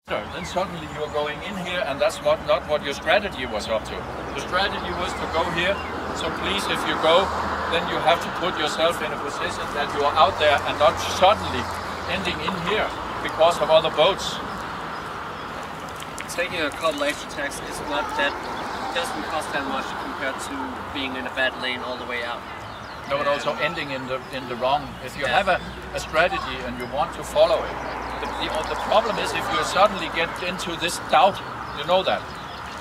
Then suddenly you're going in here, and that's not what your strategy was up to. The strategy was to go here, so please, if you go, then you have to put yourself in a position that you are out there and not suddenly ending in here because of other boats. Taking a couple extra tacks is not that, doesn't cost that much compared to being in a bad lane all the way out. No, but also ending in the wrong. If you have a strategy and you want to follow it, the problem is if you suddenly get into this doubt, you know that.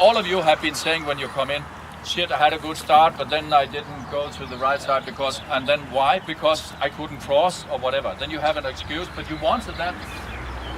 All of you have been saying when you come in, shit, I had a good start, but then I didn't go to the right side because, and then why? Because I couldn't cross or whatever. Then you have an excuse, but you wanted that,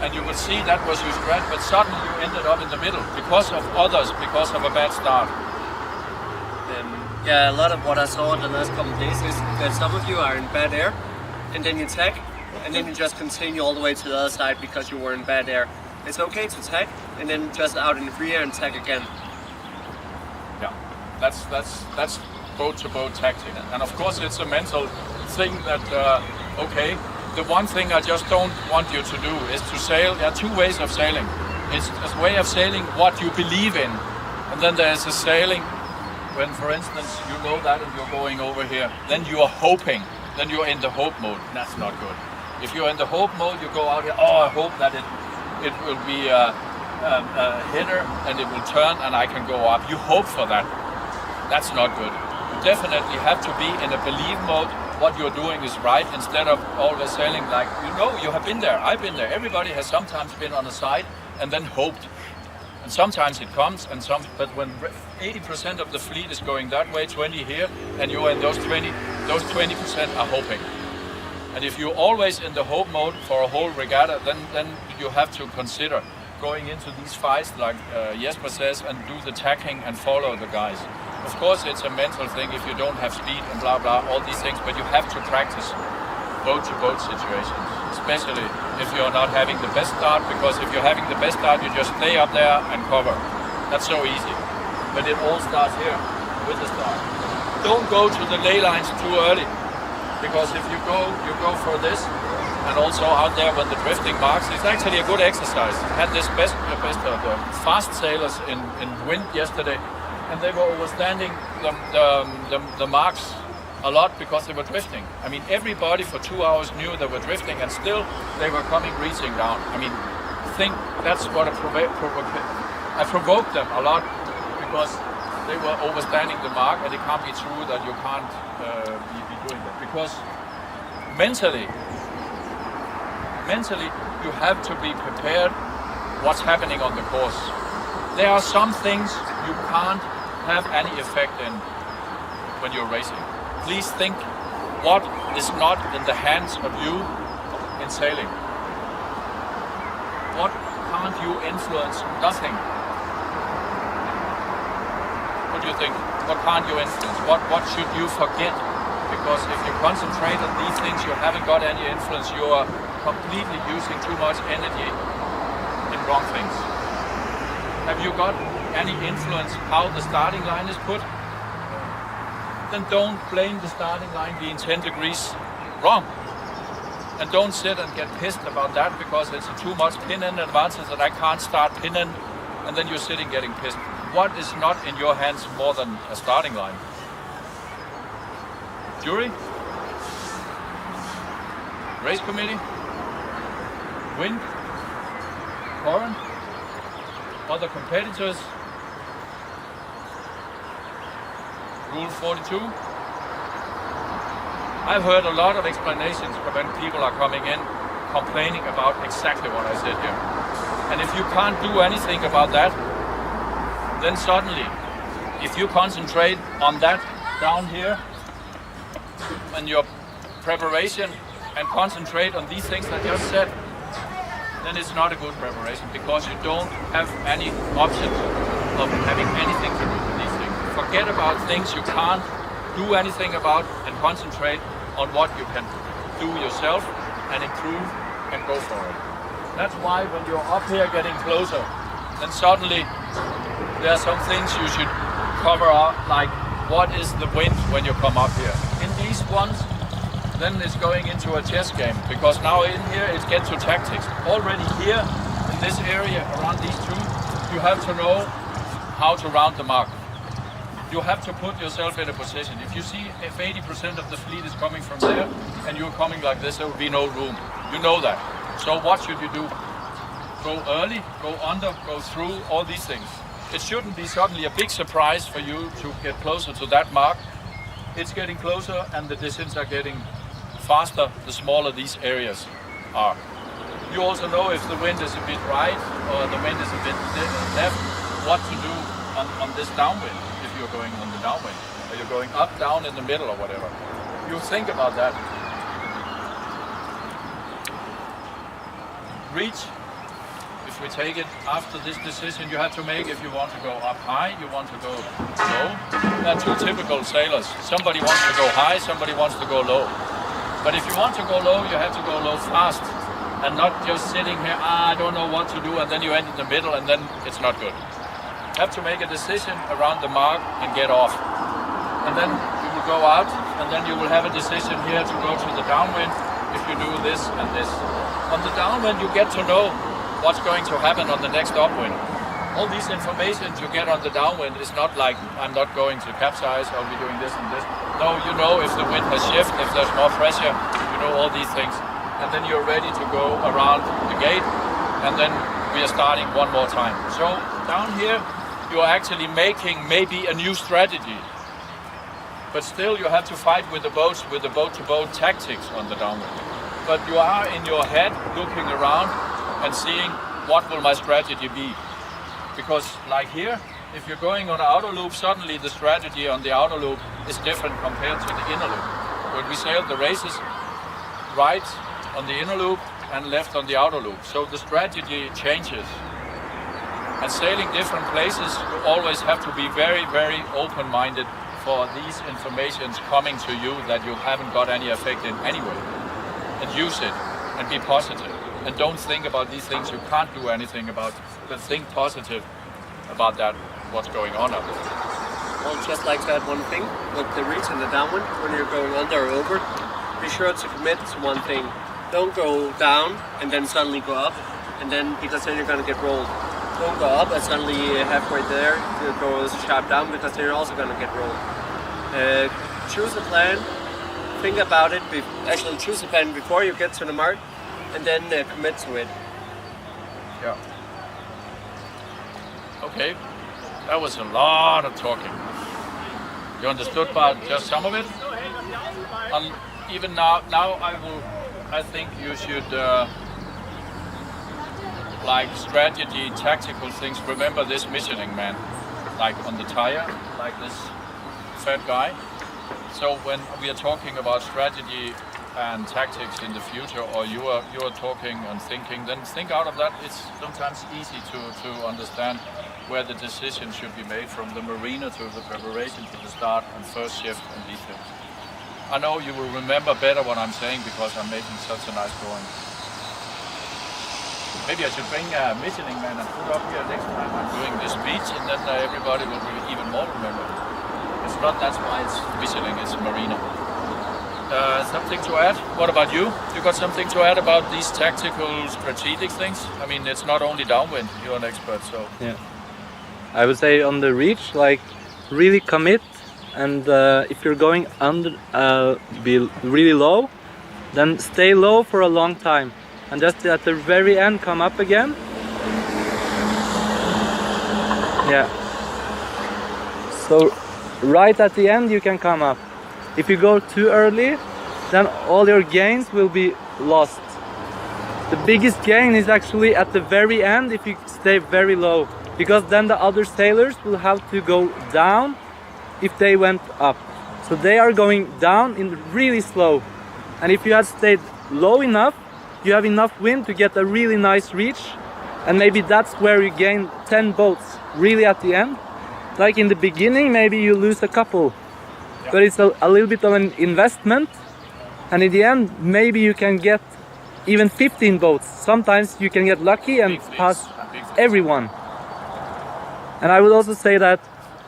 and you would see that was your strategy, but suddenly you ended up in the middle because of others, because of a bad start. Yeah, a lot of what I saw in the last couple of days is that some of you are in bad air, and then you tag, and then you just continue all the way to the other side because you were in bad air. It's okay to tag, and then just out in the free air and tag again. Yeah, that's boat-to-boat tactic, and of course it's a mental thing that okay. The one thing I just don't want you to do is to sail. There are two ways of sailing. It's a way of sailing what you believe in, and then there is a sailing when, for instance, you know that and you're going over here, then you are hoping, then you're in the hope mode. That's not good. If you're in the hope mode, you go out here, oh, I hope that it will be a header and it will turn and I can go up. You hope for that. That's not good. You definitely have to be in a believe mode. What you're doing is right, instead of always sailing like, you have been there, I've been there. Everybody has sometimes been on the side and then hoped. And sometimes it comes, but when 80% of the fleet is going that way, 20 here, and you're in those 20% are hoping. And if you're always in the hope mode for a whole regatta, then you have to consider going into these fights, like Jesper says, and do the tacking and follow the guys. Of course, it's a mental thing if you don't have speed and blah blah, all these things, but you have to practice boat-to-boat situations, especially if you're not having the best start, because if you're having the best start, you just stay up there and cover. That's so easy. But it all starts here with the start. Don't go to the ley lines too early, because if you go for this, and also out there when the drifting marks, it's actually a good exercise. I had this best of the fast sailors in wind yesterday, and they were overstanding the marks a lot because they were drifting. I mean, everybody for 2 hours knew they were drifting, and still they were reaching down. I mean, that's what I provoked them a lot, because they were overstanding the mark, and it can't be true that you can't be doing that. Because mentally, you have to be prepared what's happening on the course. There are some things you can't have any effect in when you're racing. Please think what is not in the hands of you in sailing. What can't you influence? Nothing. What do you think? What can't you influence? What should you forget? Because if you concentrate on these things, you haven't got any influence. You are completely using too much energy in wrong things. Have you got any influence how the starting line is put? Then don't blame the starting line being 10 degrees wrong. And don't sit and get pissed about that because it's too much pin-in advantage that I can't start pin-in, and then you're sitting getting pissed. What is not in your hands more than a starting line? Jury? Race committee? Wind? Current? Other competitors? Rule 42. I've heard a lot of explanations when people are coming in complaining about exactly what I said here. And if you can't do anything about that, then suddenly, if you concentrate on that down here and your preparation and concentrate on these things I just said, then it's not a good preparation, because you don't have any option of having anything to do with these things. Forget about things you can't do anything about and concentrate on what you can do yourself and improve and go for it. That's why when you're up here getting closer, then suddenly there are some things you should cover up, like what is the wind when you come up here. In these ones, then it's going into a chess game, because now in here it gets to tactics. Already here, in this area around these two, you have to know how to round the mark. You have to put yourself in a position. If you see if 80% of the fleet is coming from there and you're coming like this, there will be no room. You know that. So what should you do? Go early, go under, go through, all these things. It shouldn't be suddenly a big surprise for you to get closer to that mark. It's getting closer and the descents are getting faster the smaller these areas are. You also know if the wind is a bit right or the wind is a bit left, what to do on this downwind. If you're going on the downwind, or you're going up, down, in the middle, or whatever. You think about that. Reach, if we take it after this decision you have to make, if you want to go up high, you want to go low. There are two typical sailors. Somebody wants to go high, somebody wants to go low. But if you want to go low, you have to go low fast and not just sitting here, I don't know what to do, and then you end in the middle and then it's not good. You have to make a decision around the mark and get off. And then you will go out and then you will have a decision here to go to the downwind if you do this and this. On the downwind you get to know what's going to happen on the next upwind. All these information you get on the downwind is not like I'm not going to capsize, I'll be doing this and this. No, you know if the wind has shifted, if there's more pressure, you know all these things. And then you're ready to go around the gate and then we are starting one more time. So down here you're actually making maybe a new strategy. But still you have to fight with the boats, with the boat-to-boat tactics on the downwind. But you are in your head looking around and seeing what will my strategy be. Because like here, if you're going on an outer loop, suddenly the strategy on the outer loop is different compared to the inner loop. When we sailed the races, right on the inner loop and left on the outer loop. So the strategy changes. And sailing different places, you always have to be very, very open-minded for these informations coming to you that you haven't got any effect in anyway. And use it and be positive. And don't think about these things you can't do anything about, but think positive about that, what's going on up there. Well, just like that one thing, with the reach and the downwind, when you're going under or over, be sure to commit to one thing. Don't go down and then suddenly go up, and then because then you're going to get rolled. Don't go up and suddenly halfway there you go sharp down because then you're also going to get rolled. Choose a plan, think about it, actually choose a plan before you get to the mark and then commit to it. Yeah. Okay, that was a lot of talking. You understood about just some of it? Even now I think you should like strategy, tactical things. Remember this Michelin man, like on the tire, like this fat guy. So when we are talking about strategy and tactics in the future, or you are talking and thinking, then think out of that. It's sometimes easy to understand where the decision should be made, from the marina to the preparation to the start and first shift and these things. I know you will remember better what I'm saying because I'm making such a nice drawing. Maybe I should bring a Michelin man and put up here next time I'm doing this speech, and then everybody will even more remember. It's not, that's why it's Michelin, it's marina. Something to add? What about you? You got something to add about these tactical, strategic things? I mean, it's not only downwind, you're an expert, so... Yeah. I would say on the reach, like, really commit, and if you're going under, be really low, then stay low for a long time. And just at the very end come up again. Yeah. So right at the end you can come up. If you go too early, then all your gains will be lost. The biggest gain is actually at the very end if you stay very low, because then the other sailors will have to go down if they went up. So they are going down in really slow. And if you had stayed low enough, you have enough wind to get a really nice reach, and maybe that's where you gain 10 boats really at the end. Like in the beginning, maybe you lose a couple, but it's a little bit of an investment, and in the end maybe you can get even 15 boats. Sometimes you can get lucky and pass everyone. And I would also say that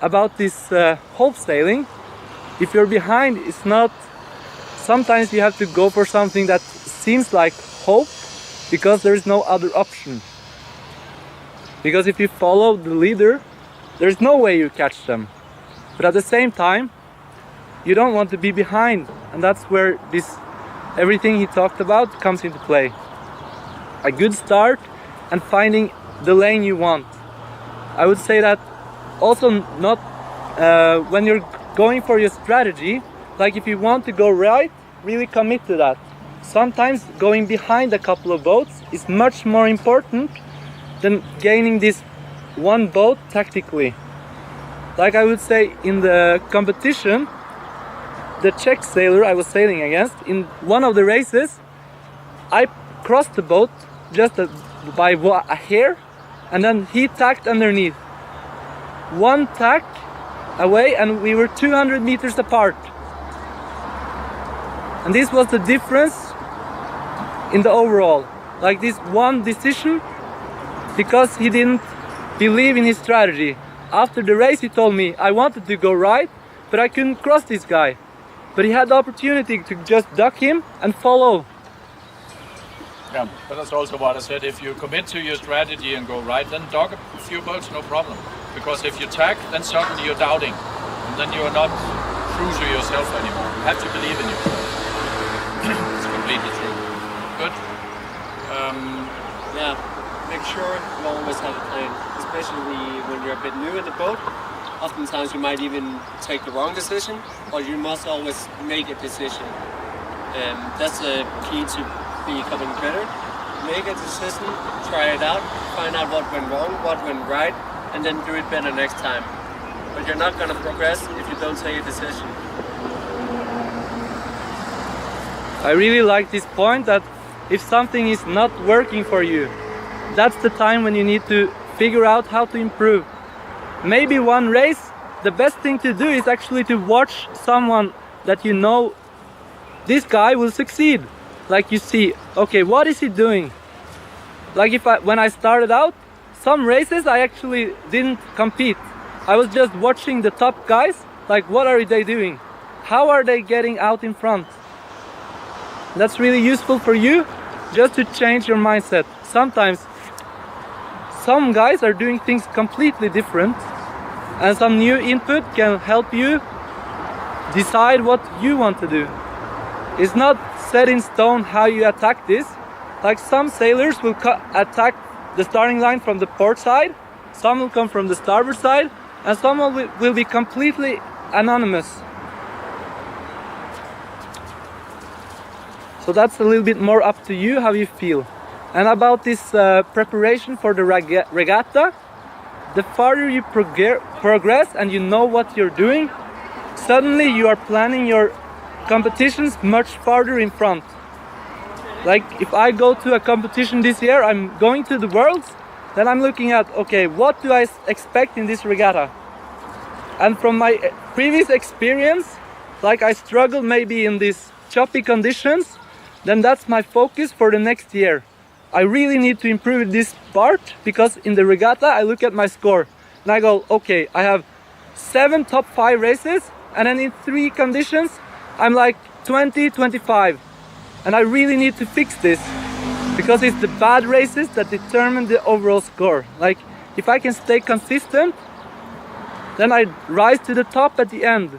about this hope sailing, if you're behind, it's not, sometimes you have to go for something that seems like hope, because there is no other option. Because if you follow the leader, there's no way you catch them. But at the same time, you don't want to be behind, and that's where everything he talked about comes into play. A good start and finding the lane you want. I would say that also not when you're going for your strategy, like if you want to go right, really commit to that. Sometimes going behind a couple of boats is much more important than gaining this one boat tactically. Like I would say in the competition, the Czech sailor I was sailing against, in one of the races, I crossed the boat just by a hair, and then he tacked underneath. One tack away and we were 200 meters apart. And this was the difference in the overall. Like this one decision, because he didn't believe in his strategy. After the race he told me I wanted to go right, but I couldn't cross this guy. But he had the opportunity to just duck him and follow. Yeah, but that's also what I said. If you commit to your strategy and go right, then dock a few boats, no problem. Because if you tack, then suddenly you're doubting. And then you're not true to yourself anymore. You have to believe in yourself. It's completely true. Good. Yeah, make sure you always have a plan. Especially when you're a bit new in the boat. Oftentimes you might even take the wrong decision, but you must always make a decision. That's the key to becoming better. Make a decision, try it out, find out what went wrong, what went right, and then do it better next time. But you're not going to progress if you don't take a decision. I really like this point that if something is not working for you, that's the time when you need to figure out how to improve. Maybe one race, the best thing to do is actually to watch someone that you know, this guy will succeed. Like you see, okay, what is he doing? Like when I started out, some races I actually didn't compete. I was just watching the top guys, like what are they doing? How are they getting out in front? That's really useful for you, just to change your mindset. Sometimes some guys are doing things completely different, and some new input can help you decide what you want to do. It's not set in stone how you attack this. Like some sailors will attack the starting line from the port side, some will come from the starboard side, and some will be completely anonymous. So that's a little bit more up to you how you feel. And about this preparation for the regatta, the farther you progress and you know what you're doing, suddenly you are planning your competitions much farther in front. Like if I go to a competition this year, I'm going to the Worlds, then I'm looking at, okay, what do I expect in this regatta? And from my previous experience, like I struggled maybe in these choppy conditions, then that's my focus for the next year. I really need to improve this part, because in the regatta I look at my score and I go, okay, I have 7 top 5 races, and then in 3 conditions I'm like 20, 25, and I really need to fix this, because it's the bad races that determine the overall score. Like if I can stay consistent, then I rise to the top at the end.